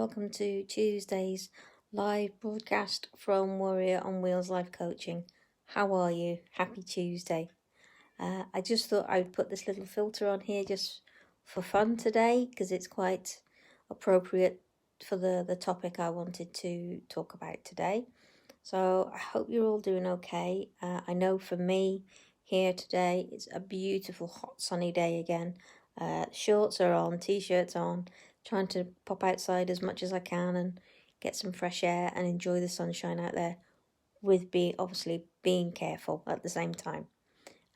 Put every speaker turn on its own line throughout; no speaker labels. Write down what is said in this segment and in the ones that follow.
welcome to Tuesday's live broadcast from Warrior on Wheels Life Coaching. How are you? Happy Tuesday. I just thought I would put this little filter on here just for fun today because it's quite appropriate for the topic I wanted to talk about today. So I hope you're all doing okay. I know for me here today, it's a beautiful hot sunny day again. Shorts are on, t-shirts on, trying to pop outside as much as I can and get some fresh air and enjoy the sunshine out there with obviously being careful at the same time.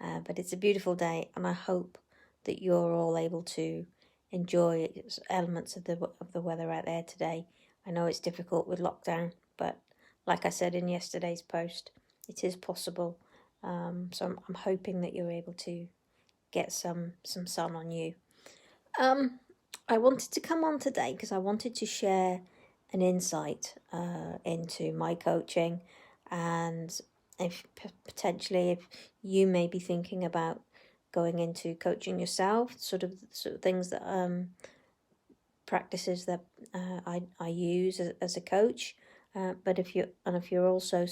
But it's a beautiful day and I hope that you're all able to enjoy elements of the weather out there today. I know it's difficult with lockdown, but like I said in yesterday's post, it is possible. So I'm hoping that you're able to get some sun on you. I wanted to come on today because I wanted to share an insight into my coaching, and if you may be thinking about going into coaching yourself, sort of things that practices that I use as a coach. But if you're also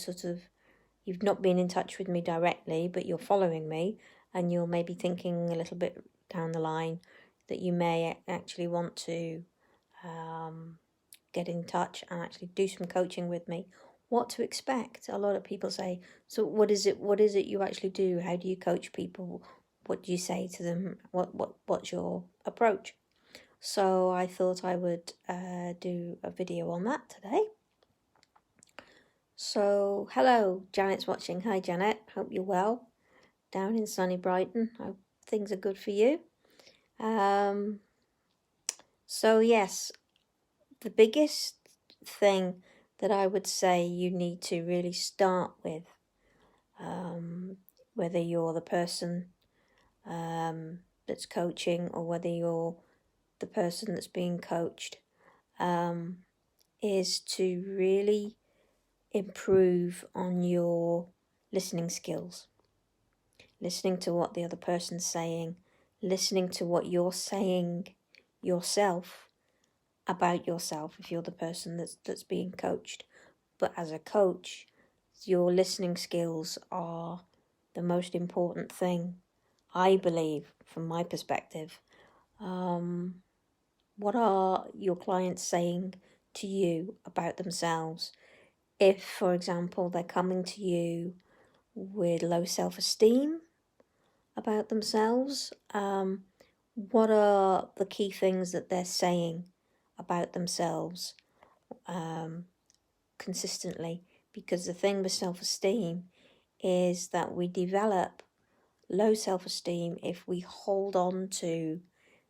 you've not been in touch with me directly, but you're following me, and you're maybe thinking a little bit down the line that you may actually want to get in touch and actually do some coaching with me, what to expect. A lot of people say, so what is it you actually do? How do you coach people? What do you say to them? What's your approach? So I thought I would do a video on that today. So hello, Janet's watching. Hi Janet, hope you're well down in sunny Brighton. Hope things are good for you. So yes, the biggest thing that I would say you need to really start with, whether you're the person that's coaching or whether you're the person that's being coached, is to really improve on your listening skills. Listening to what the other person's saying, listening to what you're saying yourself about yourself if you're the person that's being coached. But as a coach, your listening skills are the most important thing, I believe, from my perspective. What are your clients saying to you about themselves? If, for example, they're coming to you with low self-esteem about themselves, what are the key things that they're saying about themselves consistently? Because the thing with self-esteem is that we develop low self-esteem if we hold on to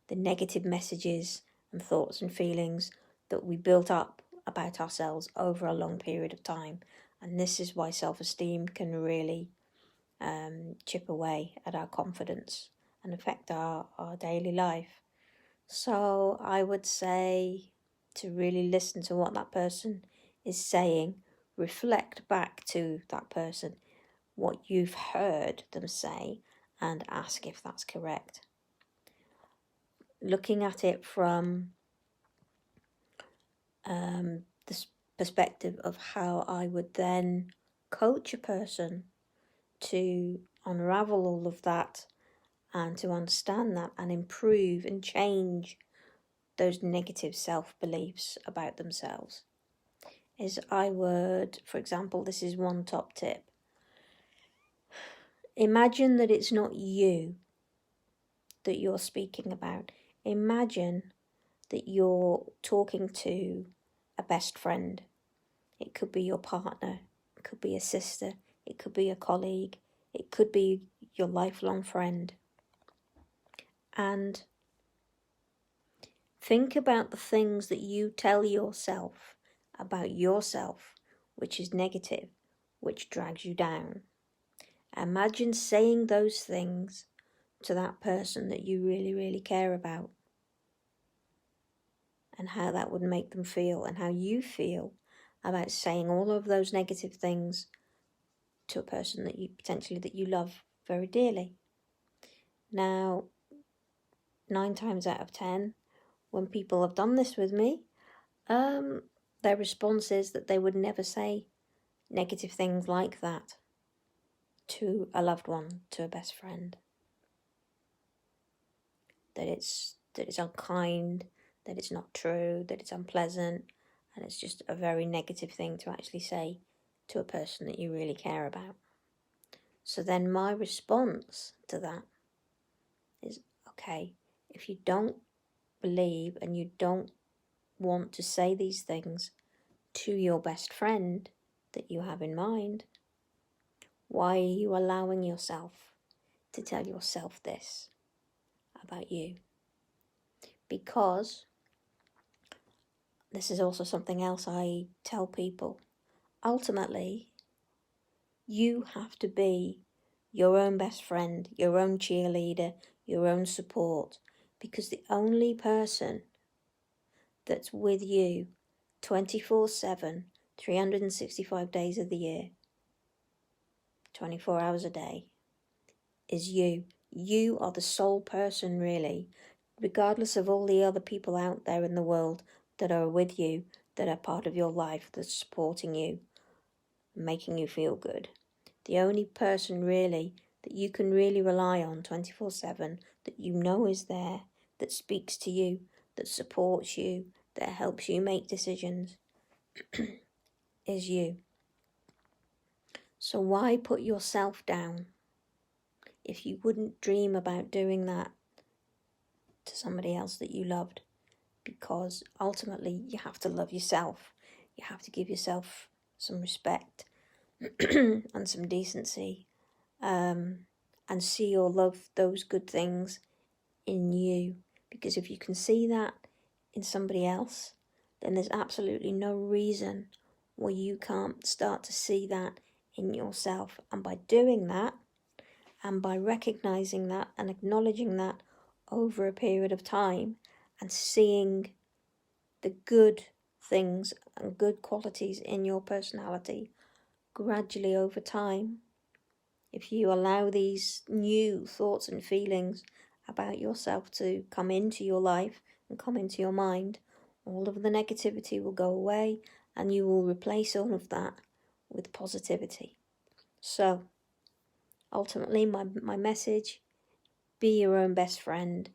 the negative messages and thoughts and feelings that we built up about ourselves over a long period of time. And this is why self-esteem can really chip away at our confidence and affect our daily life. So I would say to really listen to what that person is saying, reflect back to that person what you've heard them say and ask if that's correct. Looking at it from this perspective of how I would then coach a person to unravel all of that and to understand that and improve and change those negative self-beliefs about themselves, is I would, for example, this is one top tip. Imagine that it's not you that you're speaking about. Imagine that you're talking to a best friend. It could be your partner, it could be a sister, it could be a colleague, it could be your lifelong friend. And think about the things that you tell yourself about yourself, which is negative, which drags you down. Imagine saying those things to that person that you really, really care about, and how that would make them feel, and how you feel about saying all of those negative things to a person that you love very dearly. Now, 9 times out of 10, when people have done this with me, Their response is that they would never say negative things like that to a loved one, to a best friend. That it's unkind, that it's not true, that it's unpleasant, and it's just a very negative thing to actually say to a person that you really care about. So then my response to that is, okay, if you don't believe and you don't want to say these things to your best friend that you have in mind, why are you allowing yourself to tell yourself this about you? Because this is also something else I tell people. Ultimately, you have to be your own best friend, your own cheerleader, your own support, because the only person that's with you 24/7, 365 days of the year, 24 hours a day, is you. You are the sole person, really, regardless of all the other people out there in the world that are with you, that are part of your life, that's supporting you, making you feel good. The only person, really, that you can really rely on 24/7, that you know is there, that speaks to you, that supports you, that helps you make decisions, is you. So why put yourself down if you wouldn't dream about doing that to somebody else that you loved? Because ultimately you have to love yourself. You have to give yourself some respect and some decency, and see or love those good things in you. Because if you can see that in somebody else, then there's absolutely no reason why you can't start to see that in yourself. And by doing that, and by recognizing that and acknowledging that over a period of time, and seeing the good things and good qualities in your personality gradually over time, if you allow these new thoughts and feelings about yourself to come into your life and come into your mind, all of the negativity will go away and you will replace all of that with positivity. So, ultimately, my message, be your own best friend.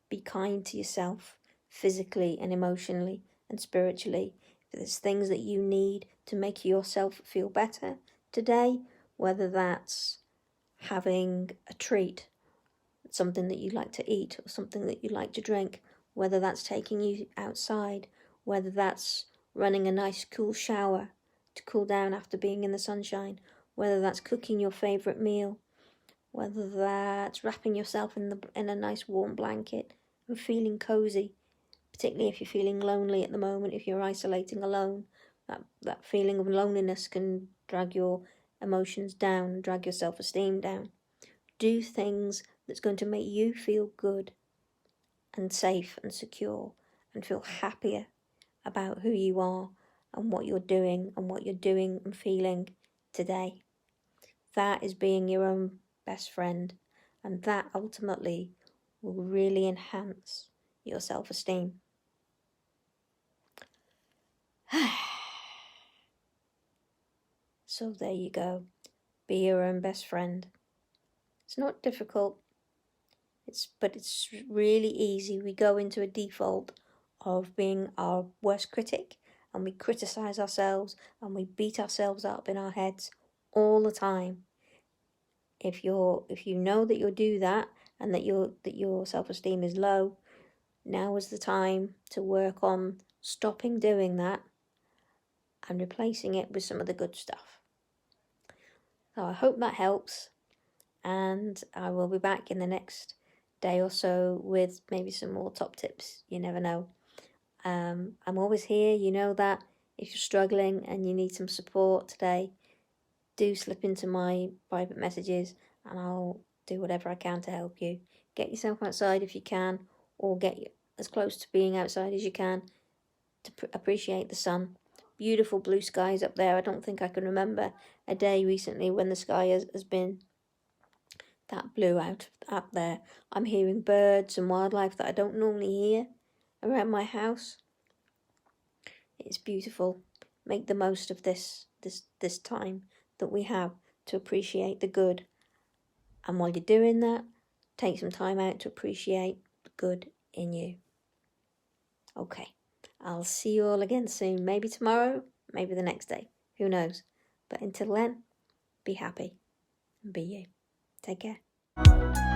Be kind to yourself, physically and emotionally and spiritually. If there's things that you need to make yourself feel better today, whether that's having a treat, something that you like to eat or something that you like to drink, whether that's taking you outside, whether that's running a nice cool shower to cool down after being in the sunshine, whether that's cooking your favourite meal, whether that's wrapping yourself in a nice warm blanket and feeling cozy, particularly if you're feeling lonely at the moment, if you're isolating alone. That feeling of loneliness can drag your emotions down, drag your self-esteem down. Do things that's going to make you feel good and safe and secure and feel happier about who you are and what you're doing and feeling today. That is being your own best friend, and that ultimately will really enhance your self-esteem. So there you go. Be your own best friend. It's not difficult. But it's really easy. We go into a default of being our worst critic, and we criticize ourselves and we beat ourselves up in our heads all the time. If you know that you'll do that and that your self-esteem is low, now is the time to work on stopping doing that and replacing it with some of the good stuff. So I hope that helps, and I will be back in the next day or so with maybe some more top tips. You never know. I'm always here. You know that. If you're struggling and you need some support today, do slip into my private messages and I'll do whatever I can to help you. Get yourself outside if you can, or get as close to being outside as you can to appreciate the sun. Beautiful blue skies up there. I don't think I can remember a day recently when the sky has been that blue out up there. I'm hearing birds and wildlife that I don't normally hear around my house. It's beautiful. Make the most of this time that we have to appreciate the good. And while you're doing that, take some time out to appreciate the good in you. Okay, I'll see you all again soon. Maybe tomorrow, maybe the next day. Who knows? But until then, be happy and be you. Take care.